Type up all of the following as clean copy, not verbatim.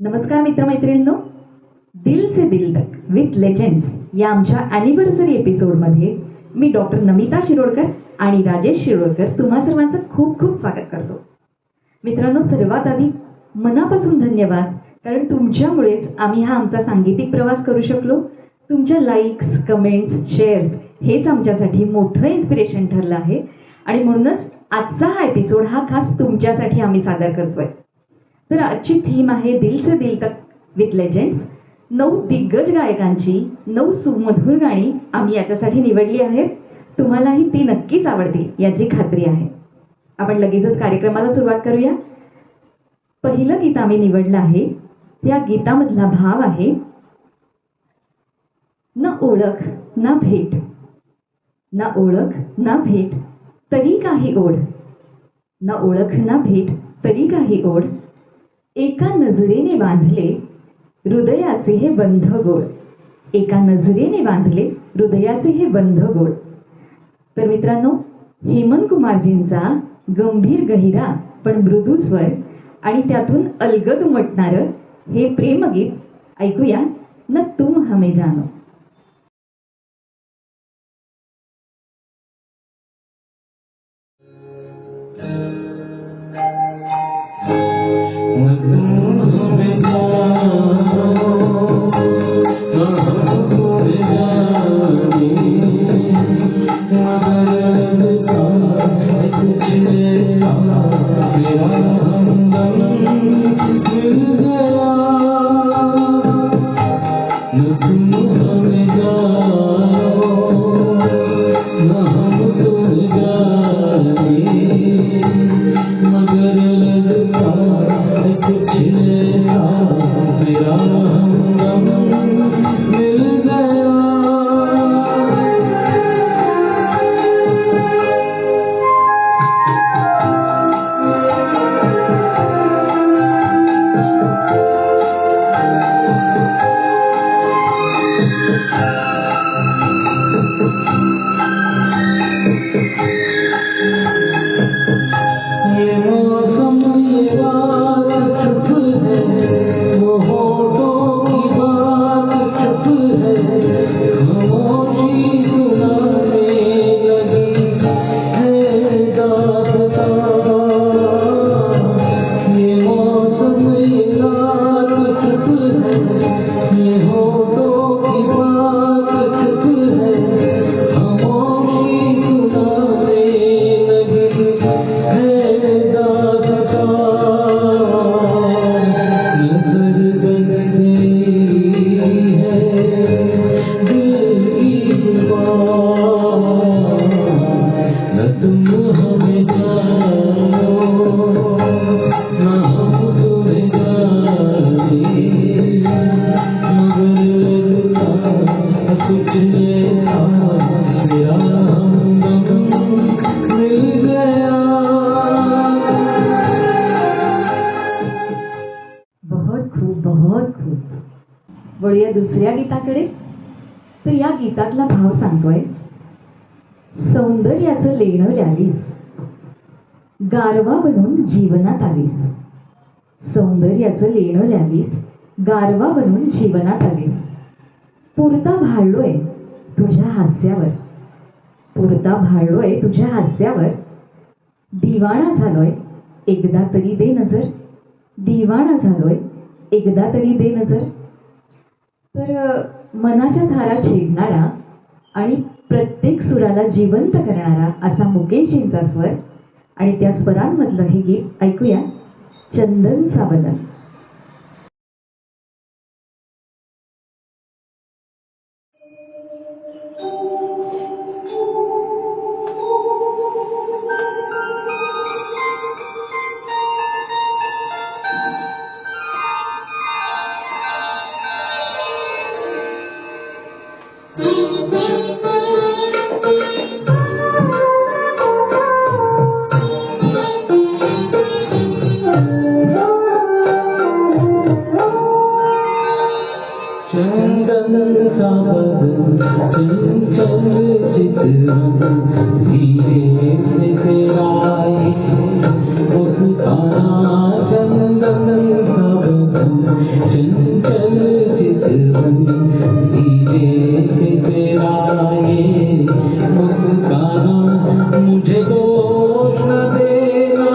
नमस्कार मित्रमैत्रिणींनो, दिल से दिल तक विथ लेजेंड्स या आमच्या ॲनिव्हर्सरी एपिसोडमध्ये मी डॉक्टर नमिता शिरोडकर आणि राजेश शिरोडकर तुम्हा सर्वांचं खूप खूप स्वागत करतो. मित्रांनो, सर्वात आधी मनापासून धन्यवाद, कारण तुमच्यामुळेच आम्ही हा आमचा सांगीतिक प्रवास करू शकलो. तुमच्या लाईक्स, कमेंट्स, शेअर्स हेच आमच्यासाठी मोठं इन्स्पिरेशन ठरलं आहे आणि म्हणूनच आजचा हा एपिसोड हा खास तुमच्यासाठी आम्ही सादर करतोय. तर आजची थीम आहे दिल से दिल तक विथ लेजेंड्स. 9 दिग्गज गायकांची 9 सुमधुर गाणी आम्ही याच्यासाठी निवडली आहेत. तुम्हालाही ती नक्कीच आवडतील याची खात्री आहे. आपण लगेचच कार्यक्रमाला सुरुवात करूया. पहिलं गीत आम्ही निवडलं आहे, त्या गीतामधला भाव आहे, ना ओळख ना भेट, ना ओळख ना भेट तरी काही ओढ, ना ओळख ना भेट तरी काही ओढ, एका नजरेने बांधले हृदयाचे हे बंध गोड, एका नजरेने बांधले हृदयाचे हे बंध गोड. तर मित्रांनो, हेमंत कुमारजींचा गंभीर गहिरा पण मृदू स्वर आणि त्यातून अलगद उमटणारं हे प्रेमगीत ऐकूया, न तुम हमें जानो. वळूया दुसऱ्या गीताकडे. तर या गीतातला भाव सांगतोय, सौंदर्याचं लेणं ल्यालीस, गारवा बनून जीवनात आलीस, सौंदर्याचं लेणं ल्यालीस, गारवा बनून जीवनात आलीस, पुरता भाळलोय तुझ्या हास्यावर, पुरता भाळलोय तुझ्या हास्यावर, दिवाणा झालोय एकदा तरी दे नजर, दिवाणा झालोय एकदा तरी दे नजर. तर मनाच्या धारा छेदणारा आणि प्रत्येक सुराला जिवंत करणारा असा मुकेशजींचा स्वर आणि त्या स्वरांमधलं हे गीत ऐकूया, चंदन साबदन. चंदन साबदन चंचल चितवन धीरे से तेरा मुस्काना चंदन साबदन चंचल चितवन धीरे से तेरा ये मुस्काना मुझे दोष न देना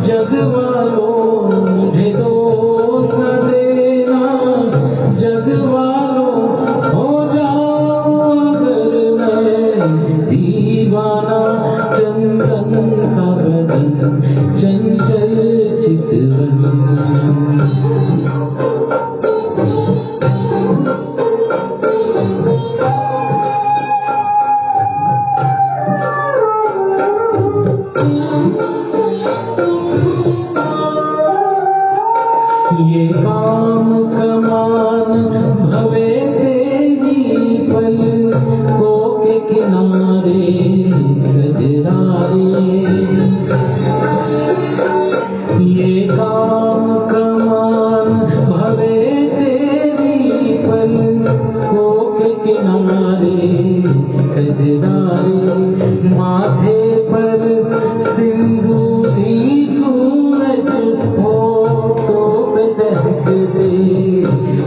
जग वालों मुझे दोष न देना जग वालों हो जाओ अगर मैं दीवाना चंदन सा बदन चंचल चितवन ये काम कमान भवे तेरी पल को के किनारे गजरारे ये काम कमान भवे तेरी पल को के किनारे गजरारे माथे पर सिंदूरी सूरज हो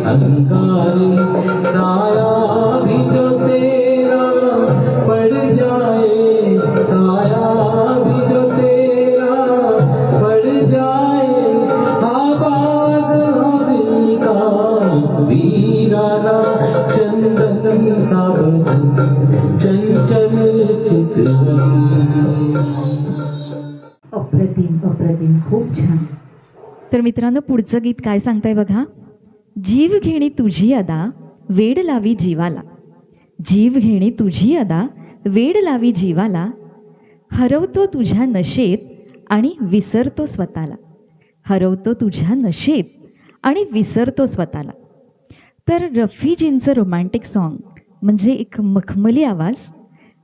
अंगारे साया भी जो तेरा पड़ जाए साया भी जो तेरा पड़ जाए आबाद हो दिल का वीराना चंदन सा बदन चंचल चितवन अप्रतिम अप्रतिम, खूप छान. तर मित्रांनो, पुढचं गीत काय सांगताय बघा. जीव घेणी तुझी अदा वेड लावी जीवाला, जीव घेणी तुझी अदा वेड लावी जीवाला, हरवतो तुझ्या नशेत आणि विसरतो स्वतःला, हरवतो तुझ्या नशेत आणि विसरतो स्वतःला. तर रफीजींचं रोमॅन्टिक सॉन्ग म्हणजे एक मखमली आवाज,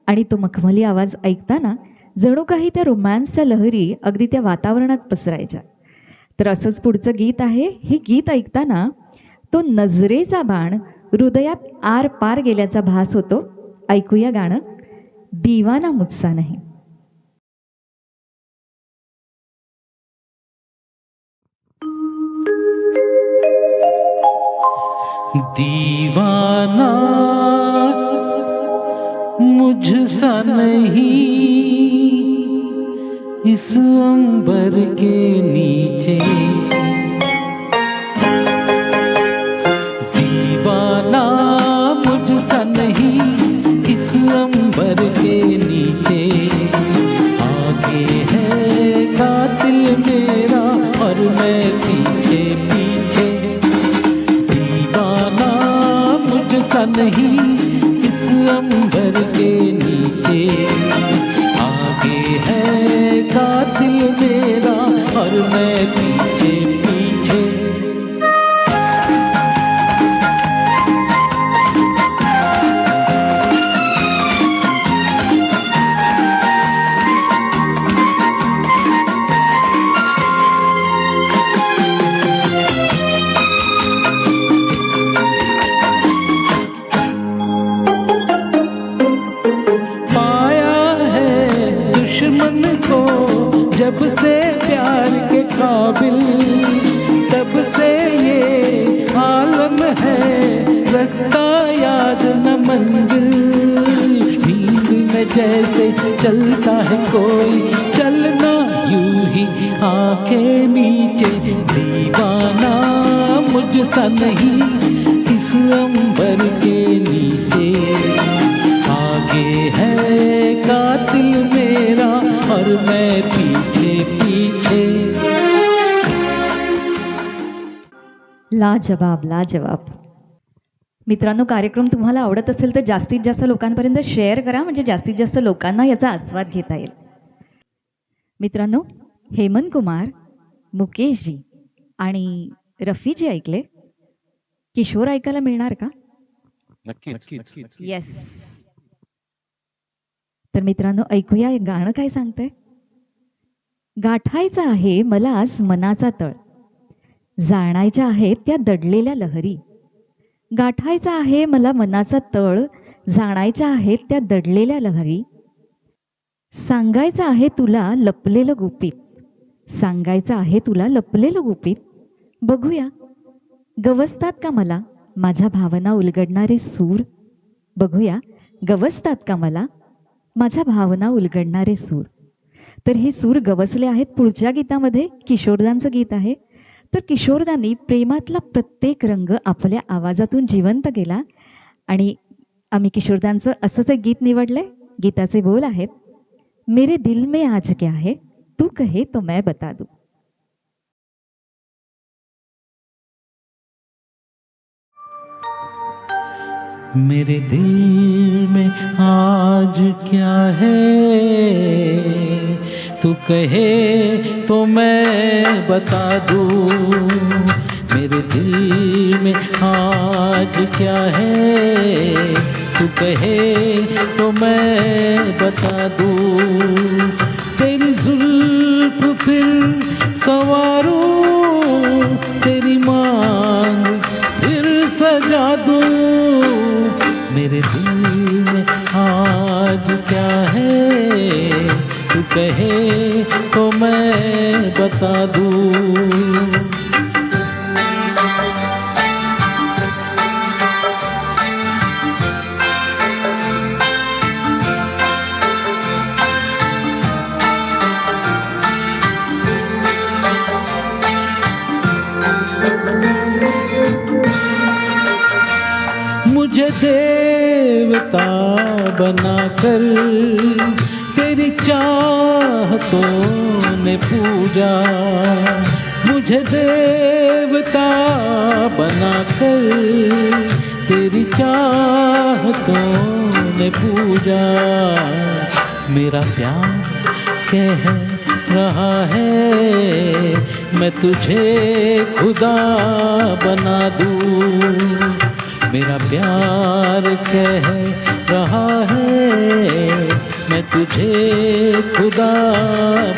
आणि तो मखमली आवाज ऐकताना जणू काही त्या रोमॅन्सच्या लहरी अगदी त्या वातावरणात पसरायच्या. तर असंच पुढचं गीत आहे. हे गीत ऐकताना तो नजरेचा बाण हृदयात आर पार गेल्याचा भास होतो. ऐकूया गाणं दीवाना मुझसा नहीं. दीवाना मुझसा नहीं इस अंबर के नीचे, दीवाना मुझसा नहीं इस अंबर के नीचे, आगे है कातिल मेरा और मैं पीछे पीछे, दीवाना मुझसा नहीं इस अंबर के नीचे, आगे है कातिल मेरा और मैं पीछे पीछे. जब से प्यार के काबिल तब से ये आलम है, रास्ता याद न मंजिल, नींद में जैसे चलता है कोई चलना यूं ही आंखें नीचे, दीवाना मुझसा नहीं इस अंबर के नीचे, आगे है कातिल मेरा और मैं पीछे पीछे. लाजवाब लाजवाब. मित्रांनो, कार्यक्रम तुम्हाला आवडत असेल तर जास्तीत जास्त लोकांपर्यंत शेअर करा, म्हणजे जास्तीत जास्त लोकांना याचा आस्वाद घेता येईल. मित्रांनो, हेमंत कुमार, मुकेशजी आणि रफीजी ऐकले. किशोर ऐकायला मिळणार का? नक्कीच. येस. तर मित्रांनो, ऐकूया हे गाणं काय सांगतंय. गाठायचा आहे मला आज मनाचा तळ, जाणायच्या आहेत त्या दडलेल्या लहरी, गाठायचा आहे मला मनाचा तळ, जाणायच्या आहेत त्या दडलेल्या लहरी, सांगायचं आहे तुला लपलेलं गुपित, सांगायचं आहे तुला लपलेलं गुपित, बघूया गवसतात का मला माझ्या भावना उलगडणारे सूर. बघूया गवसतात का मला माझ्या भावना उलगडणारे सूर. तर हे सूर गवसले आहेत पुढच्या गीतामध्ये. किशोरदांचं गीत आहे. तर किशोरदांनी प्रेमातला प्रत्येक रंग आपल्या आवाजातून जिवंत केला आणि आम्ही किशोरदांचं असंच एक गीत निवडलंय. गीताचे बोल आहेत, मेरे दिल में आज क्या है तू कहे तो मैं बता दूं. मेरे दिल में आज क्या है तू कहे तो मैं बता दूं. मेरे दिल में आज क्या है तू कहे तो मैं बता दूं. तेरी जुल्फ फिर संवारूं, तेरी मांग फिर सजा दूं. मेरे दिल में आज क्या है तू कहे तो मैं बता दूं. मुझे देवता बनाकर तेरी चाहतों ने पूजा. मुझे देवता बनाकर तेरी चाहतों ने पूजा. मेरा प्यार कह रहा है मैं तुझे खुदा बना दूं. मेरा प्यार कह रहा है मैं तुझे खुदा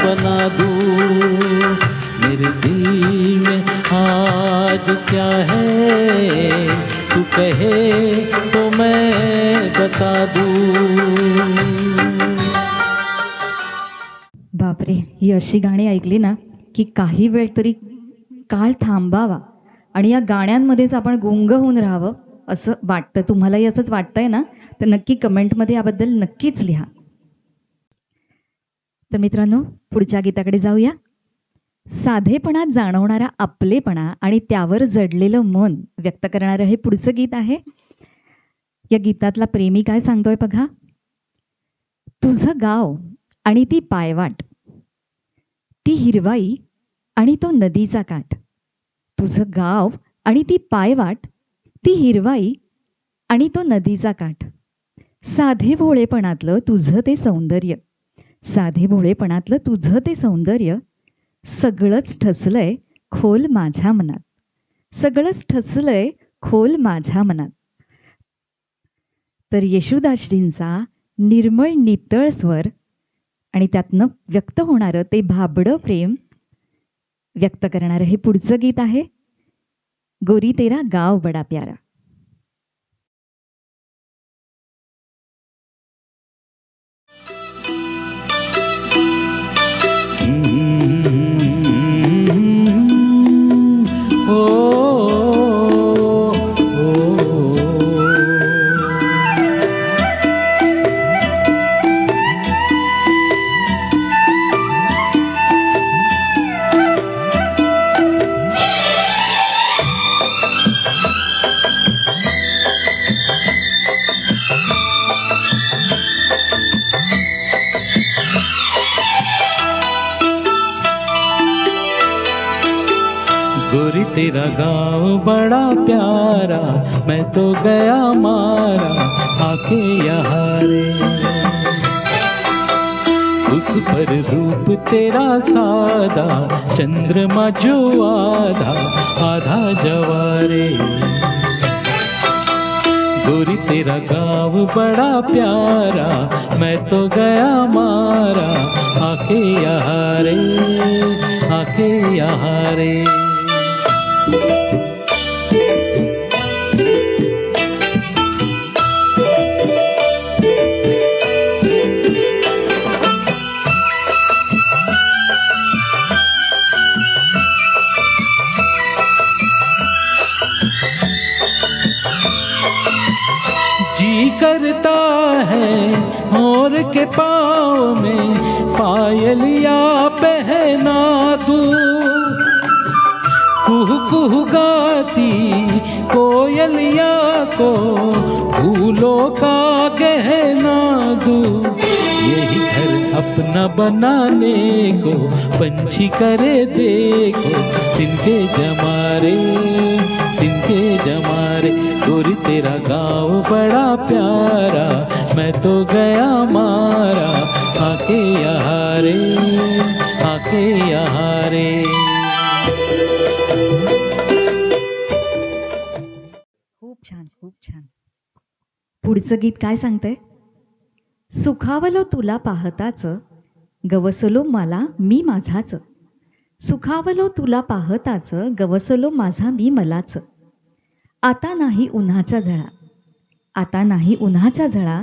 बना दूं. मेरे दिल में आज क्या है तू कहे तो मैं बता दूं. बापरे, ही अशी गाणी ऐकली ना की काही वेळ तरी काळ थांबावा आणि या गाण्यांमध्येच आपण गुंग होऊन राहावं असं वाटतं. तुम्हालाही असंच वाटतंय ना? तर नक्की कमेंटमध्ये याबद्दल नक्कीच लिहा. तर मित्रांनो, पुढच्या गीताकडे जाऊया. साधेपणात जाणवणारा आपलेपणा आणि त्यावर जडलेलं मन व्यक्त करणारं हे पुढचं गीत आहे. या गीतातला प्रेमी काय सांगतोय बघा. तुझं गाव आणि ती पायवाट, ती हिरवाई आणि तो नदीचा काठ. तुझं गाव आणि ती पायवाट, ती हिरवाई आणि तो नदीचा काठ. साधे भोळेपणातलं तुझं ते सौंदर्य, साधे भोळेपणातलं तुझं ते सौंदर्य, सगळंच ठसलंय खोल माझ्या मनात, सगळंच ठसलंय खोल माझ्या मनात. तर येशुदासजींचा निर्मळ नितळ स्वर आणि त्यातनं व्यक्त होणारं ते भाबडं प्रेम व्यक्त करणारं हे पुढचं गीत आहे. गोरी तेरा गाव बडा प्यारा. गोरी तेरा गाँव बड़ा प्यारा, मैं तो गया मारा आके यहाँ रे. उस पर रूप तेरा सादा, चंद्रमा जो आधा आधा जवारे. गोरी तेरा गाँव बड़ा प्यारा, मैं तो गया मारा आके यहाँ रे, आके यहाँ रे. करता है मोर के पाँव में पायलिया पहना दूं। कुहू कुहू गाती कोयलिया को फूलों का गहना दूं। यही घर अपना बनाने को पंछी करे देखो, तिनके जमारे तिनके जमारे। गोरी तेरा गाँव बड़ा प्यारा, मैं तो गया मारा, आके यहाँ रे, आके यहाँ रे। खूप छान, खूप छान. पुढचं गीत काय सांगतंय? सुखावलो तुला पाहताच, गवसलो मला मी माझाच. सुखावलो तुला पाहताच, गवसलो माझा मी मलाच. आता नाही उन्हाचा झळा, आता नाही उन्हाचा झळा,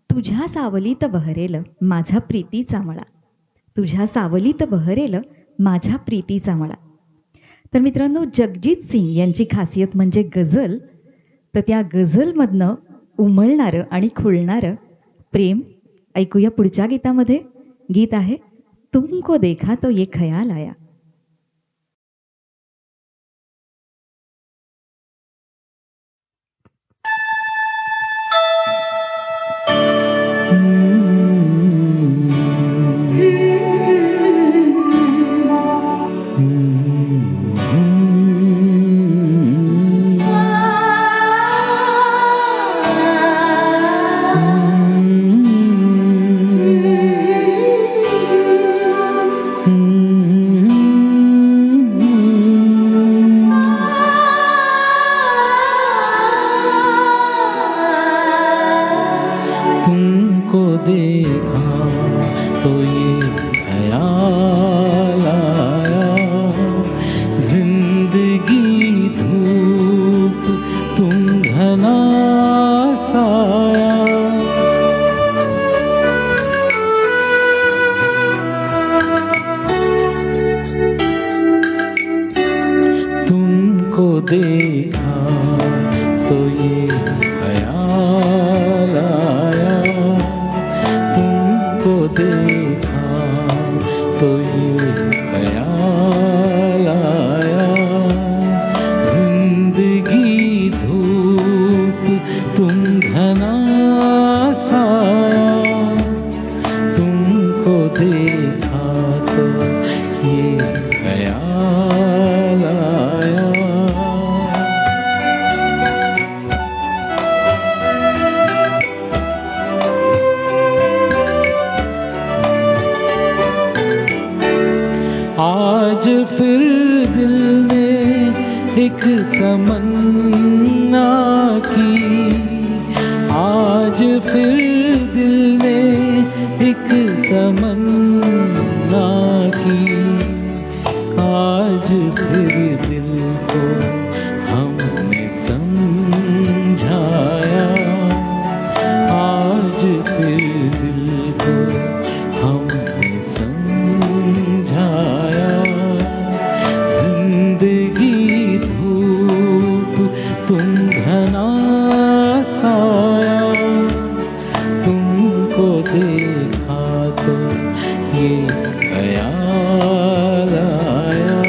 तुझ्या सावलीत बहरेल माझा प्रीतीचा मळा. तुझ्या सावलीत बहरेल माझ्या प्रीतीचा मळा. तर मित्रांनो, जगजीत सिंग यांची खासियत म्हणजे गझल. तर त्या गझलमधनं उमलणारं आणि खुलणारं प्रेम ऐकूया पुढच्या गीतामध्ये. गीत आहे तुमको देखा तो ये खयाल आया. आज फिर दिल ने एक तमन्ना की, आज फिर दिल ने एक तमन्ना की, आज फिर दिल को हमने समझाया, आज फिर दिल को हमने समझाया। जिंदगी धूप तुम घना साया, तुमको देखा तो ये ख्याल आया।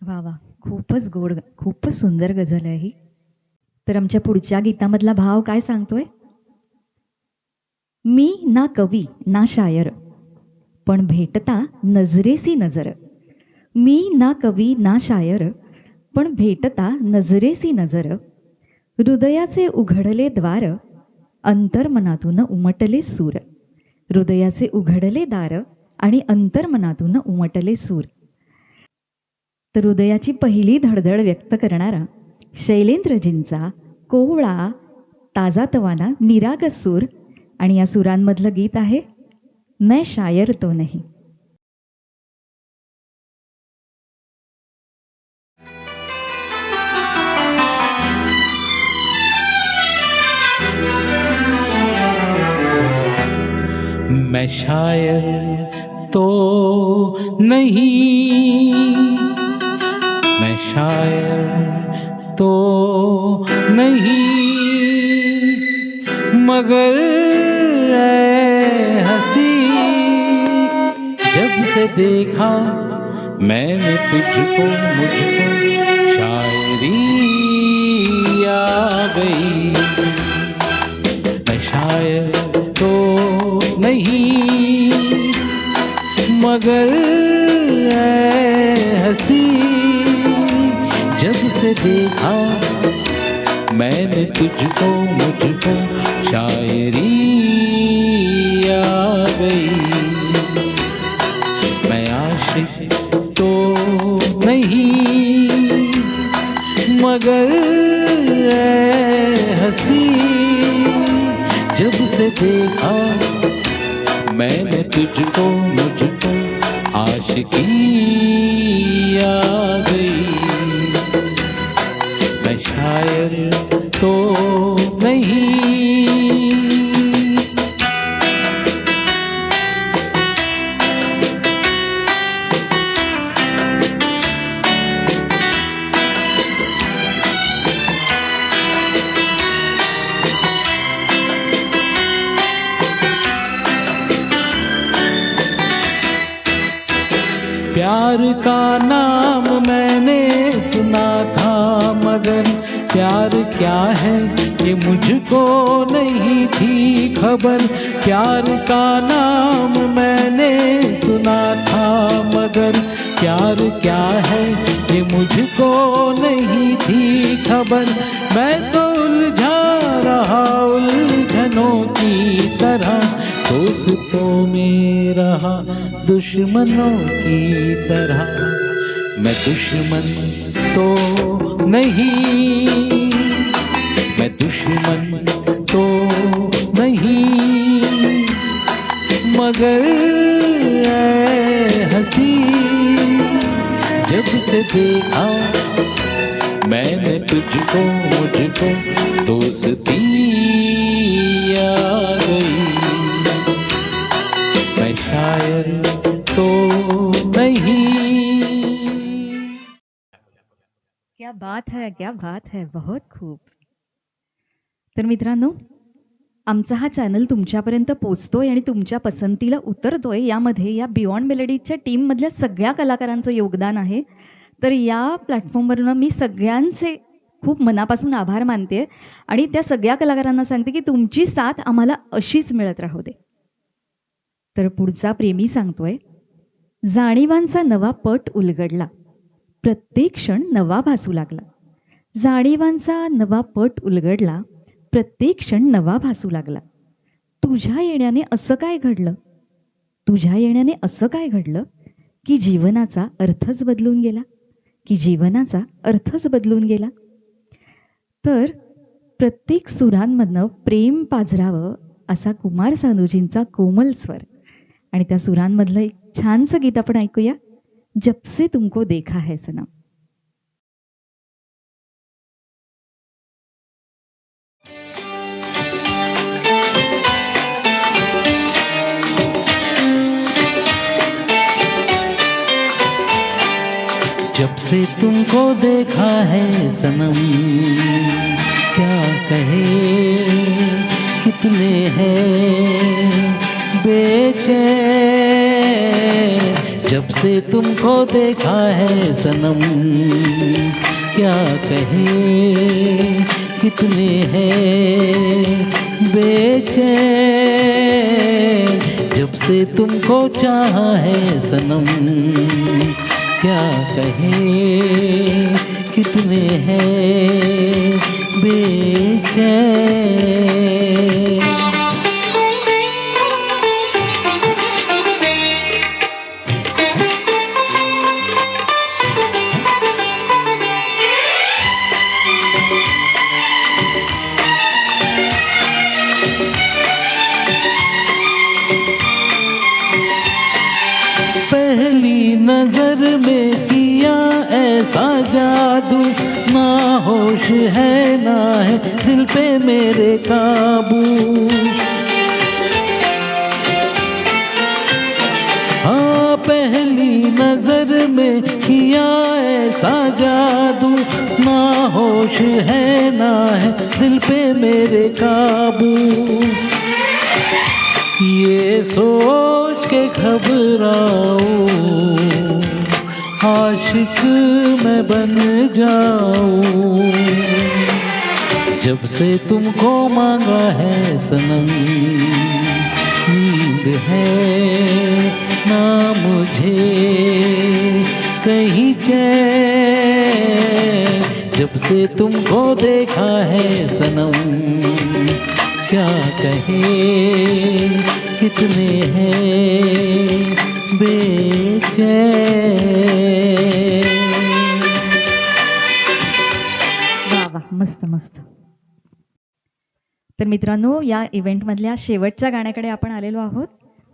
वा वा, खूपच गोड, खूपच सुंदर गझल आहे ही. तर आमच्या पुढच्या गीतामधला भाव काय सांगतोय? मी ना कवी ना शायर, पण भेटता नजरेसी नजर. मी ना कवी ना शायर, पण भेटता नजरेसी नजर. हृदयाचे उघडले द्वार, अंतर्मनातून उमटले सूर. हृदयाचे उघडले दार आणि अंतर्मनातून उमटले सूर. तर हृदयाची पहिली धडधड व्यक्त करणारा शैलेंद्रजींचा कोवळा ताजातवाना निरागस सूर. आणि या सुरांमधलं गीत आहे मैं शायर तो नहीं. मैं शायर तो नहीं, मैं शायर तो नहीं, मगर ऐ हंसी, जब से देखा मैंने तुझको, मुझको शायरी आ गई। मैं शायर तो नहीं, मगर ऐ हंसी, जब से देखा मैंने तुझको, मुझको शायरी आ गई। मैं आशिक तो नहीं, मगर ऐ हंसी, जब से देखा मैंने तुझको, मुझको आशिकी आ गई। मैं शायर तो नहीं। प्यार का नाम मैंने सुना था, मगर प्यार क्या है ये मुझको नहीं थी खबर। प्यार का नाम मैंने सुना था, मगर प्यार क्या है ये मुझको नहीं थी खबर। मैं तो उलझा रहा उलझनों की तरह, दोस्तों में रहा दुश्मनों की तरह। मैं दुश्मन तो नहीं, मैं दुश्मन तो नहीं, मगर ऐ हंसी, जब से देखा मैंने तुझको, मुझको दोस्ती आ गई। मैं शायर तो नहीं। क्या बात है, क्या बात है, बहुत खूप. तर मित्रांनो, आमचा हा चॅनल तुमच्यापर्यंत पोचतोय आणि तुमच्या पसंतीला उतरतोय, यामध्ये या बियॉन्ड मेलडीच्या टीममधल्या सगळ्या कलाकारांचं योगदान आहे. तर या प्लॅटफॉर्मवरून मी सगळ्यांचे खूप मनापासून आभार मानते आणि त्या सगळ्या कलाकारांना सांगते की तुमची साथ आम्हाला अशीच मिळत राहू दे. तर पुढचा प्रेमी सांगतोय, जाणीवांचा नवा पट उलगडला, प्रत्येक क्षण नवा भासू लागला. जाणीवांचा नवा पट उलगडला, प्रत्येक क्षण नवा भासू लागला. तुझ्या येण्याने असं काय घडलं, तुझ्या येण्याने असं काय घडलं की जीवनाचा अर्थच बदलून गेला, की जीवनाचा अर्थच बदलून गेला. तर प्रत्येक सुरांमधनं प्रेम पाझरावं असा कुमार सानूजींचा कोमल स्वर आणि त्या सुरांमधलं एक छानसं गीत आपण ऐकूया, जब से तुमको देखा है सनम. जब से तुमको देखा है सनम, क्या कहे कितने हैं बेचैन। जब से तुमको देखा है सनम, क्या कहे कितने हैं बेचैन। जब से तुमको चाहा है सनम, क्या कहे कितने हैं बेचैन। पहली नजर में किया ऐसा जादू, ना होश है ना है दिल पे मेरे काबू। हाँ, पहली नजर में किया ऐसा जादू, ना होश होश है ना है दिल पे मेरे काबू। ये सोच के घबराऊं आशिक मैं बन जाऊं। जब से तुमको मांगा है सनम, नींद है ना मुझे कहीं चैन। जब से तुमको देखा है सनम, क्या कहे कितने हैं बेचैन। वा वा, मस्त मस्त. तर मित्रांनो, या इव्हेंटमधल्या शेवटच्या गाण्याकडे आपण आलेलो आहोत.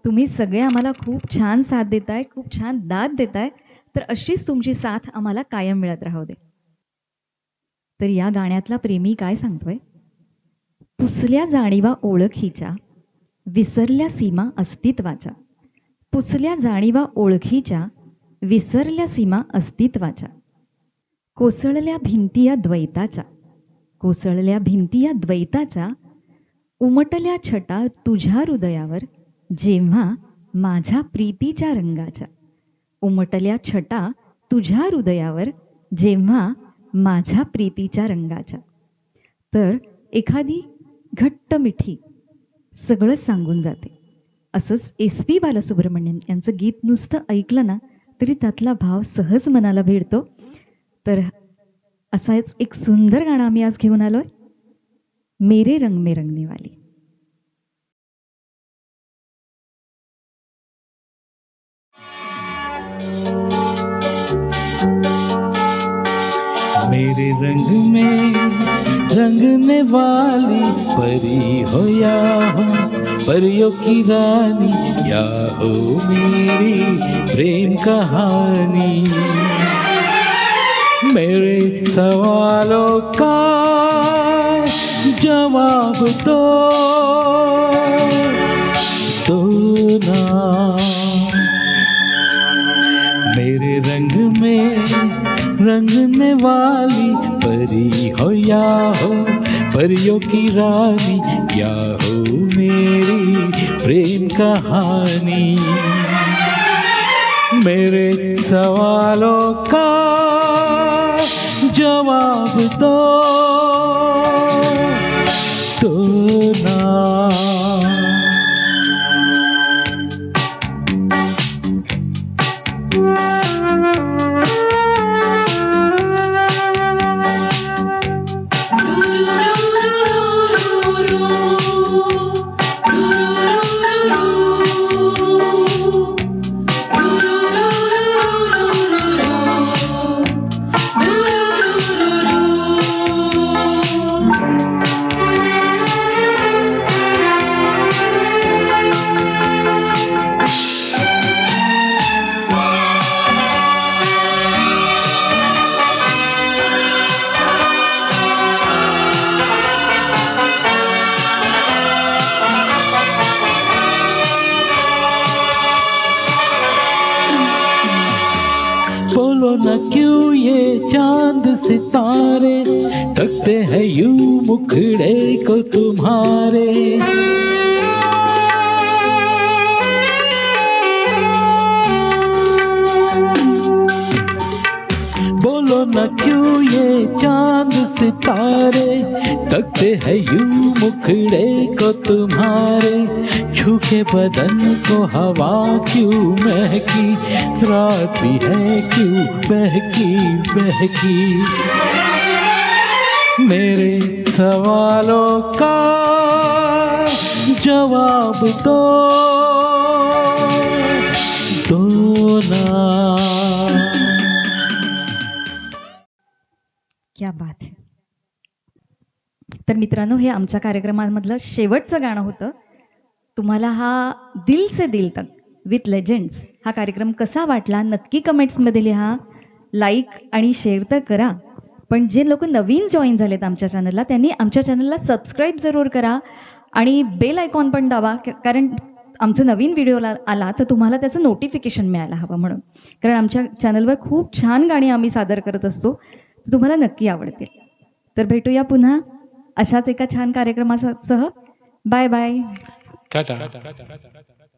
तुम्ही सगळे आम्हाला खूप छान साथ देताय, खूप छान दाद देताय. तर अशीच तुमची साथ आम्हाला कायम मिळत राहू दे. तर या गाण्यातला प्रेमी काय सांगतोय? पुसल्या जाणीवा ओळखीच्या, विसरल्या सीमा अस्तित्वाच्या. पुसल्या जाणीवा ओळखीच्या, विसरल्या सीमा अस्तित्वाच्या. कोसळल्या भिंती या द्वैताच्या, कोसळल्या भिंती या द्वैताच्या. उमटल्या छटा तुझ्या हृदयावर, जेव्हा माझ्या प्रीतीच्या रंगाच्या. उमटल्या छटा तुझ्या हृदयावर, जेव्हा माझ्या प्रीतीच्या रंगाच्या. तर एखादी घट्ट मिठी सगळंच सांगून जाते. असंच SP बालसुब्रमण्यम यांचं गीत नुसतं ऐकलं ना तरी त्यातला भाव सहज मनाला भिडतो. तर असाच एक सुंदर गाणं आम्ही आज घेऊन आलोय, मेरे रंग में रंगने वाली. मेरे रंग में रंगने वाली परी हो या हो परियों की रानी, या हो मेरी प्रेम कहानी। मेरे सवालों का जवाब दो ना। मेरे रंग में रंगने वाली परी हो या हो परियों की रानी, या हो मेरी प्रेम कहानी। मेरे सवालों का जवाब दो ना। बोलो न क्यों ये चांद सितारे तकते हैं यूं मुखड़े को तुम्हारे। बोलो न क्यों ये चांद सितारे तकते हैं यूं मुखड़े को तुम्हारे। छू के बदन को हवा क्यों महकी, रात भी है क्यों बहकी बहकी। मेरे सवालों का जवाब दो ना। क्या बात है. तर मित्रांनो, हे आमच्या कार्यक्रमामधलं शेवटचं गाणं होतं. तुम्हाला हा दिल से दिल तक विथ लेजेंड्स हा कार्यक्रम कसा वाटला नक्की कमेंट्समध्ये लिहा. लाईक आणि शेअर तर करा, पण जे लोक नवीन जॉईन झालेत आमच्या चॅनलला त्यांनी आमच्या चॅनलला सबस्क्राईब जरूर करा आणि बेल आयकॉन पण दाबा, कारण आमचं नवीन व्हिडिओ आला तर तुम्हाला त्याचं नोटिफिकेशन मिळायला हवं म्हणून. कारण आमच्या चॅनलवर खूप छान गाणी आम्ही सादर करत असतो, तुम्हाला नक्की आवडतील. तर भेटूया पुन्हा अशाच एका छान कार्यक्रमासह. Bye bye. टाटा.